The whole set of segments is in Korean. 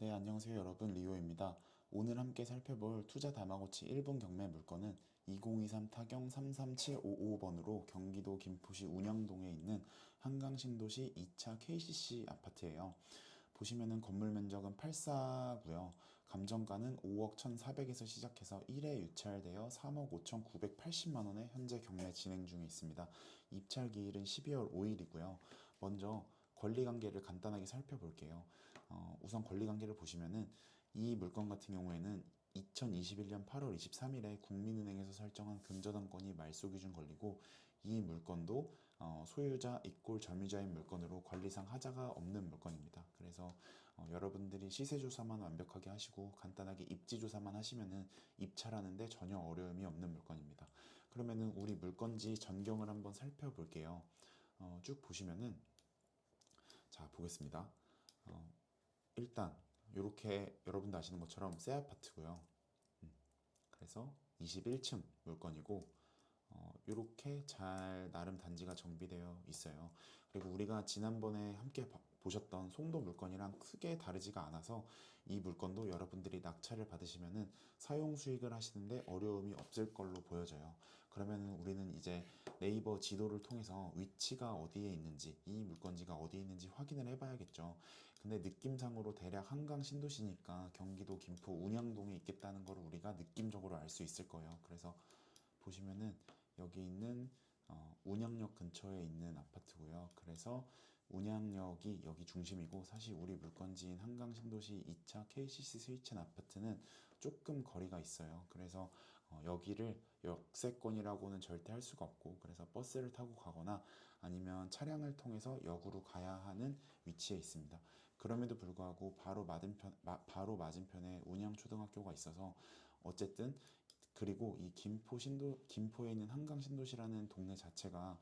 네, 안녕하세요 여러분, 리오입니다. 오늘 함께 살펴볼 투자 다마고치 1분 경매 물건은 2023 타경 33755번으로 경기도 김포시 운영동에 있는 한강신도시 2차 KCC 아파트예요. 보시면은 건물 면적은 8사고요. 감정가는 5억 1,400에서 시작해서 1회 유찰되어 3억 5,980만 원에 현재 경매 진행 중에 있습니다. 입찰 기일은 12월 5일이고요. 먼저 권리관계를 간단하게 살펴볼게요. 우선 권리관계를 보시면은 이 물건 같은 경우에는 2021년 8월 23일에 국민은행에서 설정한 금저당권이 말소기준 권리고, 이 물건도 소유자 이꼴 점유자인 물건으로 권리상 하자가 없는 물건입니다. 그래서 여러분들이 시세조사만 완벽하게 하시고 간단하게 입지조사만 하시면은 입찰하는데 전혀 어려움이 없는 물건입니다. 그러면은 우리 물건지 전경을 한번 살펴볼게요. 쭉 보시면은, 자 보겠습니다. 일단 이렇게 여러분도 아시는 것처럼 새 아파트고요. 그래서 21층 물건이고, 이렇게 잘 나름 단지가 정비되어 있어요. 그리고 우리가 지난번에 함께 보셨던 송도 물건이랑 크게 다르지가 않아서 이 물건도 여러분들이 낙찰을 받으시면은 사용 수익을 하시는데 어려움이 없을 걸로 보여져요. 그러면 우리는 이제 네이버 지도를 통해서 위치가 어디에 있는지, 이 물건지가 어디에 있는지 확인을 해봐야겠죠. 근데 느낌상으로 대략 한강 신도시니까 경기도 김포 운양동에 있겠다는 걸 우리가 느낌적으로 알 수 있을 거예요. 그래서 보시면은 여기 있는 운양역 근처에 있는 아파트고요. 그래서 운양역이 여기 중심이고, 사실 우리 물건지인 한강신도시 2차 KCC 스위첸 아파트는 조금 거리가 있어요. 그래서 여기를 역세권이라고는 절대 할 수가 없고, 그래서 버스를 타고 가거나 아니면 차량을 통해서 역으로 가야 하는 위치에 있습니다. 그럼에도 불구하고 바로 맞은편에 운양초등학교가 있어서 어쨌든, 그리고 이 김포에 있는 한강신도시라는 동네 자체가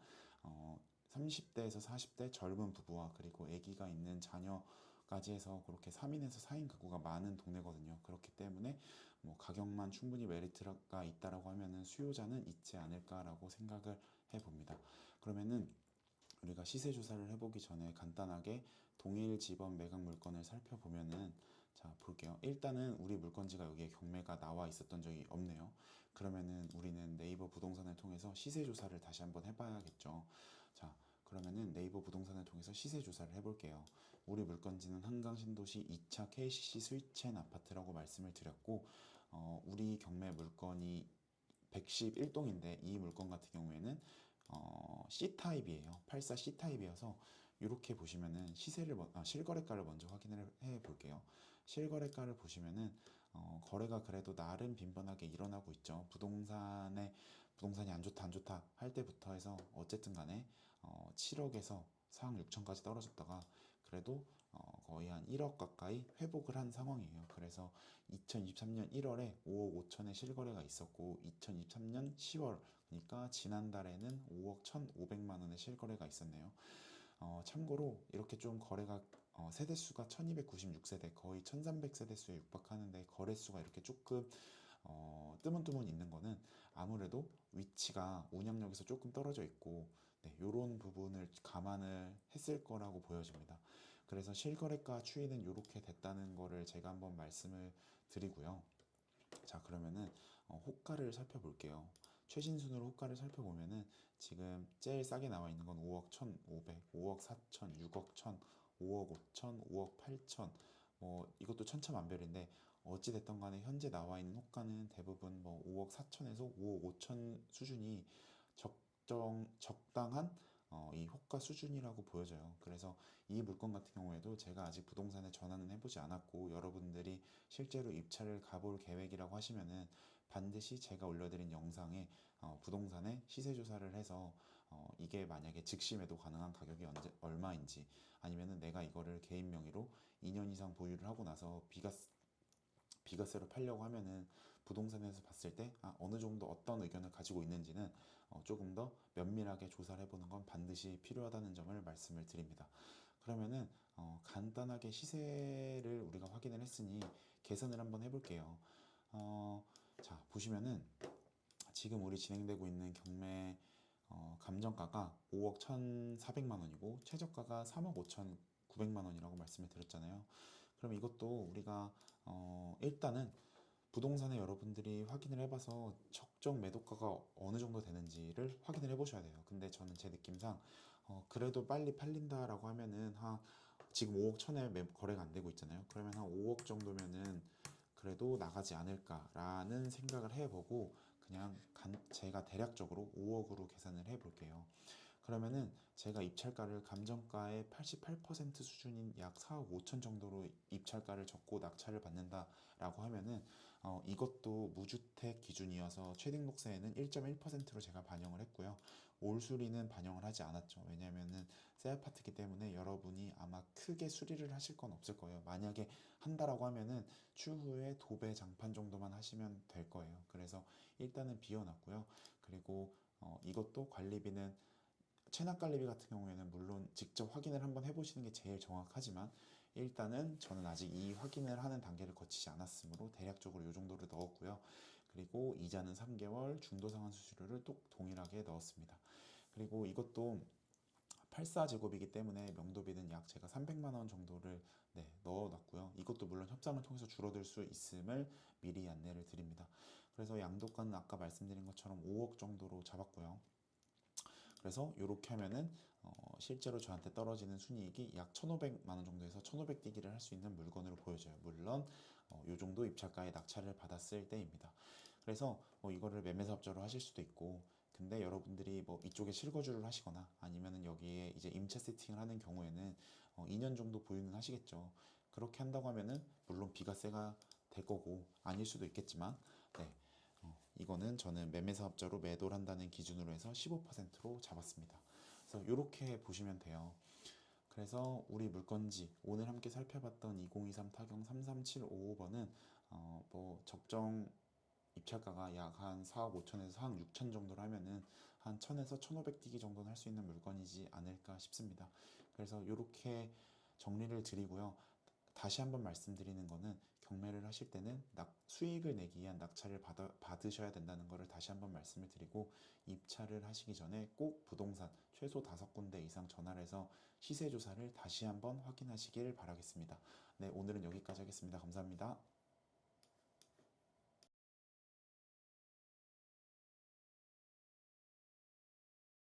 30대에서 40대 젊은 부부와 그리고 아기가 있는 자녀까지 해서 그렇게 3인에서 4인 가구가 많은 동네거든요. 그렇기 때문에 뭐 가격만 충분히 메리트가 있다라고 하면은 수요자는 있지 않을까라고 생각을 해봅니다. 그러면은 우리가 시세 조사를 해보기 전에 간단하게 동일 지번 매각 물건을 살펴보면은, 자 볼게요. 일단은 우리 물건지가 여기에 경매가 나와 있었던 적이 없네요. 그러면은 우리는 네이버 부동산을 통해서 시세 조사를 다시 한번 해봐야겠죠. 자 그러면은 네이버 부동산을 통해서 시세 조사를 해볼게요. 우리 물건지는 한강신도시 2차 KCC 스위첸 아파트라고 말씀을 드렸고, 우리 경매 물건이 111동인데 이 물건 같은 경우에는 C타입이에요. 84 C타입이어서 이렇게 보시면은 실거래가를 먼저 확인을 해 볼게요. 실거래가를 보시면은 거래가 그래도 나름 빈번하게 일어나고 있죠. 부동산이 안 좋다 할 때부터 해서 어쨌든 간에 7억에서 4억 6천까지 떨어졌다가 그래도 거의 한 1억 가까이 회복을 한 상황이에요. 그래서 2023년 1월에 5억 5천의 실거래가 있었고, 2023년 10월, 그러니까 지난달에는 5억 1,500만 원의 실거래가 있었네요. 참고로 이렇게 좀 거래가 세대수가 1296세대, 거의 1300세대수에 육박하는데 거래수가 이렇게 조금 뜨문뜨문 있는 거는 아무래도 위치가 운영역에서 조금 떨어져 있고, 네, 요런 부분을 감안을 했을 거라고 보여집니다. 그래서 실거래가 추이는 이렇게 됐다는 거를 제가 한번 말씀을 드리고요. 자 그러면은 호가를 살펴볼게요. 최신 순으로 호가를 살펴보면은 지금 제일 싸게 나와 있는 건 5억 1,500, 5억 4천, 6억 1천, 5억 5천, 5억 8천, 뭐 이것도 천차만별인데 어찌 됐던 간에 현재 나와 있는 호가는 대부분 뭐 5억 4천에서 5억 5천 수준이 적당한 이 호가 수준이라고 보여져요. 그래서 이 물건 같은 경우에도 제가 아직 부동산에 전화는 해보지 않았고, 여러분들이 실제로 입찰을 가볼 계획이라고 하시면은 반드시 제가 올려드린 영상에 부동산의 시세 조사를 해서 이게 만약에 즉시 매도 가능한 가격이 얼마인지, 아니면은 내가 이거를 개인 명의로 2년 이상 보유를 하고 나서 비과세로 팔려고 하면은 부동산에서 봤을 때 어느 정도 어떤 의견을 가지고 있는지는 조금 더 면밀하게 조사를 해보는 건 반드시 필요하다는 점을 말씀을 드립니다. 그러면은 간단하게 시세를 우리가 확인을 했으니 계산을 한번 해볼게요. 자 보시면은 지금 우리 진행되고 있는 경매 감정가가 5억 1,400만 원이고 최저가가 3억 5천 9백만 원이라고 말씀을 드렸잖아요. 그럼 이것도 우리가 일단은 부동산에 여러분들이 확인을 해봐서 적정 매도가가 어느 정도 되는지를 확인을 해보셔야 돼요. 근데 저는 제 느낌상 그래도 빨리 팔린다라고 하면은 지금 5억 천에 거래가 안 되고 있잖아요. 그러면 한 5억 정도면은 그래도 나가지 않을까라는 생각을 해보고 그냥 제가 대략적으로 5억으로 계산을 해볼게요. 그러면은 제가 입찰가를 감정가의 88% 수준인 약 4억 5천 정도로 입찰가를 적고 낙찰을 받는다라고 하면은 이것도 무주택 기준이어서 최딩록세에는 1.1%로 제가 반영을 했고요. 올수리는 반영을 하지 않았죠. 왜냐면은 새 아파트이기 때문에 여러분이 아마 크게 수리를 하실 건 없을 거예요. 만약에 한다라고 하면은 추후에 도배 장판 정도만 하시면 될 거예요. 그래서 일단은 비워놨고요. 그리고 이것도 관리비는 체납관리비 같은 경우에는 물론 직접 확인을 한번 해보시는 게 제일 정확하지만 일단은 저는 아직 이 확인을 하는 단계를 거치지 않았으므로 대략적으로 이 정도를 넣었고요. 그리고 이자는 3개월, 중도상환 수수료를 또 동일하게 넣었습니다. 그리고 이것도 84제곱이기 때문에 명도비는 약 제가 300만 원 정도를 넣어놨고요. 이것도 물론 협상을 통해서 줄어들 수 있음을 미리 안내를 드립니다. 그래서 양도가는 아까 말씀드린 것처럼 5억 정도로 잡았고요. 그래서 이렇게 하면은 실제로 저한테 떨어지는 순이익이 약 1,500만 원 정도에서 1,500 뛰기를 할 수 있는 물건으로 보여져요. 물론 이 정도 입찰가에 낙찰을 받았을 때입니다. 그래서 이거를 매매사업자로 하실 수도 있고, 근데 여러분들이 뭐 이쪽에 실거주를 하시거나 아니면은 여기에 이제 임차 세팅을 하는 경우에는 2년 정도 보유는 하시겠죠. 그렇게 한다고 하면은 물론 비과세가 될 거고 아닐 수도 있겠지만, 네, 이거는 저는 매매사업자로 매도를 한다는 기준으로 해서 15%로 잡았습니다. 그래서 이렇게 보시면 돼요. 그래서 우리 물건지 오늘 함께 살펴봤던 2023 타경 33755번은 뭐 적정 입찰가가 약 한 4억 5천에서 4억 6천 정도로 하면은 한 1000에서 1500 뛰기 정도는 할 수 있는 물건이지 않을까 싶습니다. 그래서 이렇게 정리를 드리고요. 다시 한번 말씀드리는 거는 경매를 하실 때는 수익을 내기 위한 낙찰을 받으셔야 된다는 것을 다시 한번 말씀을 드리고, 입찰을 하시기 전에 꼭 부동산 최소 5군데 이상 전화를 해서 시세 조사를 다시 한번 확인하시길 바라겠습니다. 네, 오늘은 여기까지 하겠습니다. 감사합니다.